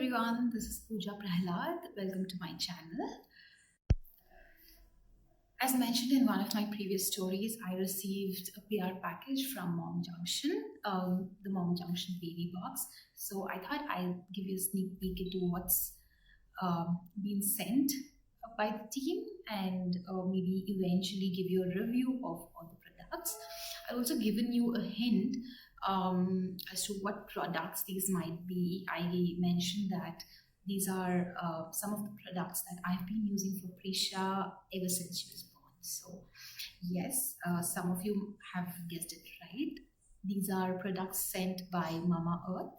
everyone, this is Pooja Prahlad. Welcome to my channel. As mentioned in one of my previous stories, I received a PR package from Momjunction, the Momjunction Baby Box. So I thought I'd give you a sneak peek into what's been sent by the team and maybe eventually give you a review of all the products. I've also given you a hint as to what products these might be. I mentioned that these are some of the products that I've been using for Prisha ever since she was born. So yes, some of you have guessed it right. These are products sent by Mamaearth.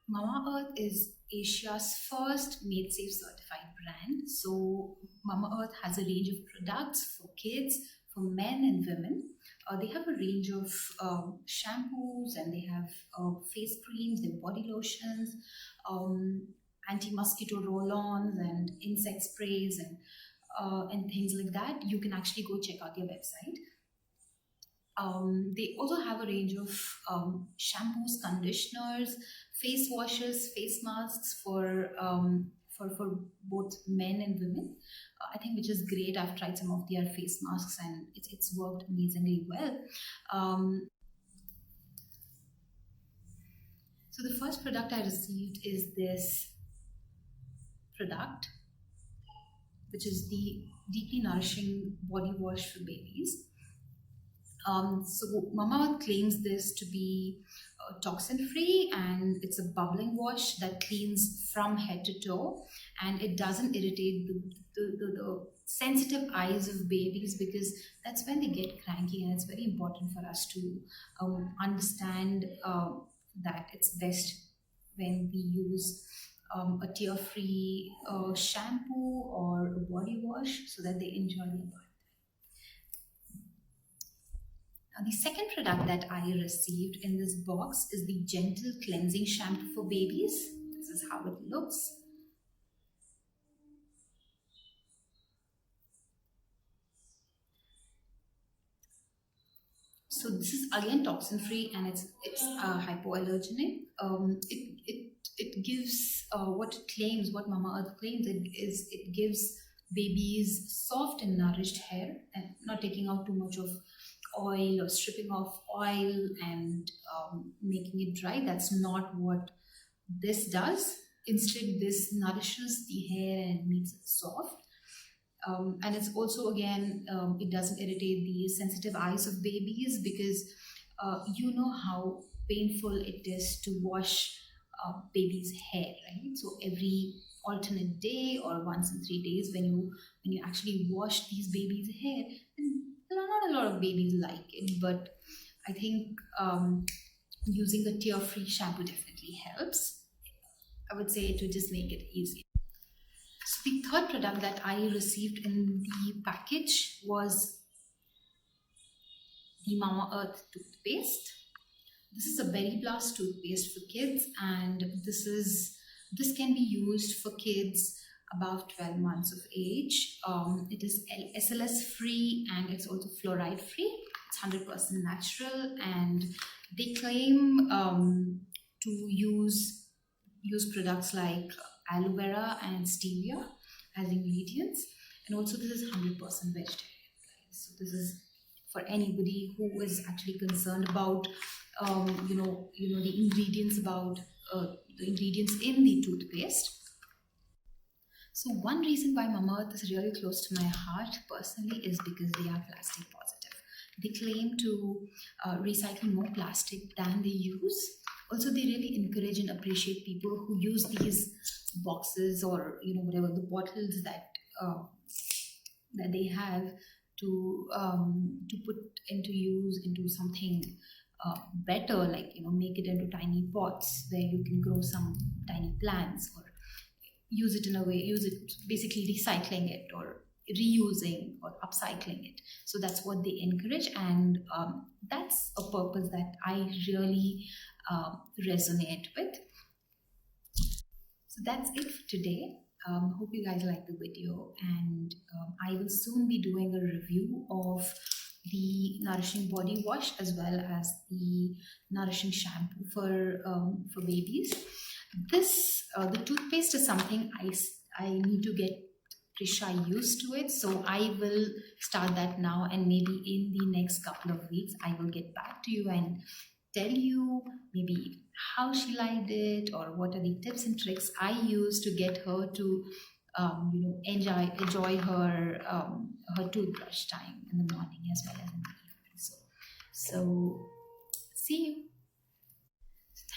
Mamaearth is Asia's first Made Safe certified brand. So Mamaearth has a range of products for kids, for men and women. They have a range of shampoos, and they have face creams, they have body lotions, anti-mosquito roll-ons and insect sprays and things like that. You can actually go check out their website. They also have a range of shampoos, conditioners, face washes, face masks for both men and women. I think, which is great. I've tried some of their face masks and it's worked amazingly well. So the first product I received is this product, which is the Deeply Nourishing Body Wash for Babies. So Mamaearth claims this to be toxin free, and it's a bubbling wash that cleans from head to toe, and it doesn't irritate the sensitive eyes of babies, because that's when they get cranky, and it's very important for us to understand that it's best when we use a tear-free shampoo or a body wash so that they enjoy their bath. Now, the second product that I received in this box is the Gentle Cleansing Shampoo for Babies. This is how it looks. So this is again toxin free, and it's hypoallergenic. It gives what it claims, what Mamaearth claims, it gives babies soft and nourished hair, and not taking out too much of oil or stripping off oil and making it dry. That's not what this does. Instead, this nourishes the hair and makes it soft. And it's also, again, it doesn't irritate the sensitive eyes of babies, because you know how painful it is to wash baby's hair, right? So every alternate day or once in 3 days, when you actually wash these babies' hair, then there are not a lot of babies like it, but I think using a tear-free shampoo definitely helps. I would say it would just make it easier. So the third product that I received in the package was the Mamaearth toothpaste. This is a Berry Blast toothpaste for kids, and this can be used for kids above 12 months of age. It is SLS free, and it's also fluoride free. It's 100% natural, and they claim to use products like aloe vera and stevia as ingredients, and also this is 100% vegetarian. So this is for anybody who is actually concerned about the ingredients in the toothpaste. So one reason why Mamaearth is really close to my heart personally is because they are plastic positive. They claim to recycle more plastic than they use. Also, they really encourage and appreciate people who use these boxes, or whatever the bottles that they have, to put into use into something better, like make it into tiny pots where you can grow some tiny plants, or use it in a way, use it, basically recycling it or reusing or upcycling it. So that's what they encourage, and that's a purpose that I really resonate with. So that's it for today. Hope you guys like the video, and I will soon be doing a review of the Nourishing Body Wash as well as the Nourishing Shampoo for babies. This the toothpaste is something I need to get Prisha used to it, so I will start that now, and maybe in the next couple of weeks I will get back to you and tell you maybe how she liked it, or what are the tips and tricks I use to get her to enjoy her toothbrush time in the morning as well as in the evening. So see you.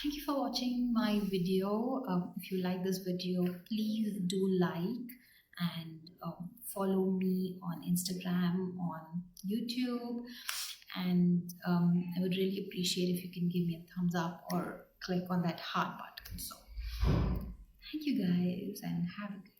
Thank you for watching my video. If you like this video, please do like, and follow me on Instagram, on YouTube, and I would really appreciate if you can give me a thumbs up or click on that heart button. So thank you guys, and have a good